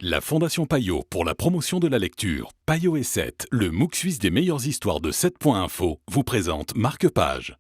La Fondation Payot pour la promotion de la lecture, Payot et 7, le MOOC suisse des meilleures histoires de 7.info, vous présente Marque-Page.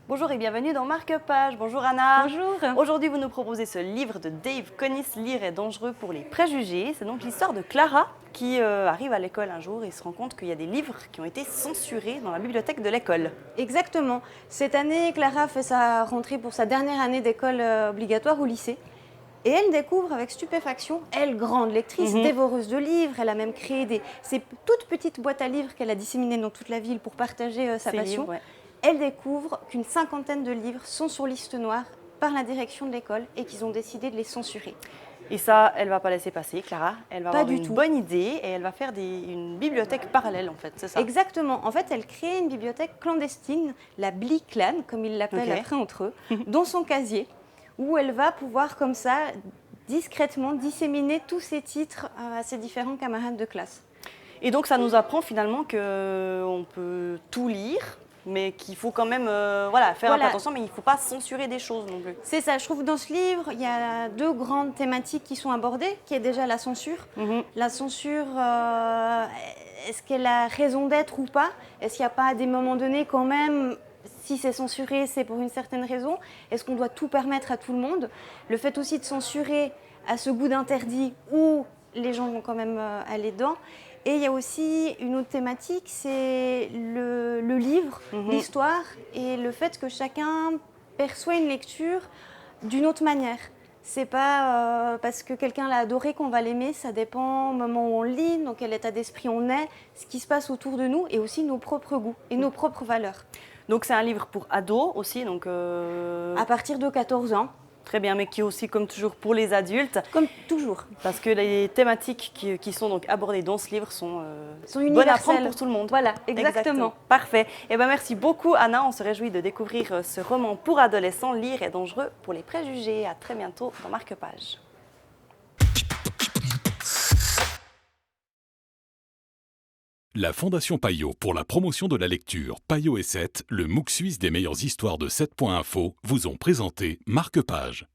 Bonjour et bienvenue dans Marque-Page. Bonjour Anna. Bonjour. Aujourd'hui, vous nous proposez ce livre de Dave Connis, Lire est dangereux pour les préjugés. C'est donc l'histoire de Clara qui arrive à l'école un jour et se rend compte qu'il y a des livres qui ont été censurés dans la bibliothèque de l'école. Exactement. Cette année, Clara fait sa rentrée pour sa dernière année d'école obligatoire au lycée. Et elle découvre avec stupéfaction, elle, grande lectrice, dévoreuse de livres, elle a même créé ces toutes petites boîtes à livres qu'elle a disséminées dans toute la ville pour partager sa passion. Livres, ouais. Elle découvre qu'une cinquantaine de livres sont sur liste noire par la direction de l'école et qu'ils ont décidé de les censurer. Et ça, elle ne va pas laisser passer, Clara. Elle va Pas avoir du une tout. bonne idée et elle va faire une bibliothèque parallèle, en fait, c'est ça? Exactement. En fait, elle crée une bibliothèque clandestine, la Blee Clan, comme ils l'appellent Ok. après entre eux, dans son casier, où elle va pouvoir comme ça, discrètement, disséminer tous ses titres à ses différents camarades de classe. Et donc, ça nous apprend finalement qu'on peut tout lire, mais qu'il faut quand même faire un peu attention, mais il ne faut pas censurer des choses non plus. C'est ça, je trouve que dans ce livre, il y a deux grandes thématiques qui sont abordées, qui est déjà la censure. La censure, est-ce qu'elle a raison d'être ou pas? Est-ce qu'il n'y a pas à des moments donnés quand même, si c'est censuré, c'est pour une certaine raison? Est-ce qu'on doit tout permettre à tout le monde? Le fait aussi de censurer à ce goût d'interdit où les gens vont quand même aller dedans. Et il y a aussi une autre thématique, c'est le livre, l'histoire et le fait que chacun perçoit une lecture d'une autre manière. C'est pas parce que quelqu'un l'a adoré qu'on va l'aimer, ça dépend au moment où on le lit, dans quel état d'esprit on est, ce qui se passe autour de nous et aussi nos propres goûts et nos propres valeurs. Donc c'est un livre pour ados aussi, donc À partir de 14 ans, très bien, mais qui est aussi comme toujours pour les adultes, comme toujours. parce que les thématiques qui sont donc abordées dans ce livre sont bonnes à prendre universelles. pour tout le monde. Voilà, exactement. Parfait. Et merci beaucoup Anna, on se réjouit de découvrir ce roman pour adolescents, Lire est dangereux pour les préjugés. À très bientôt dans Marque-Page. La Fondation Payot pour la promotion de la lecture, Payot et 7, le MOOC suisse des meilleures histoires de 7.info, vous ont présenté Marque-Page.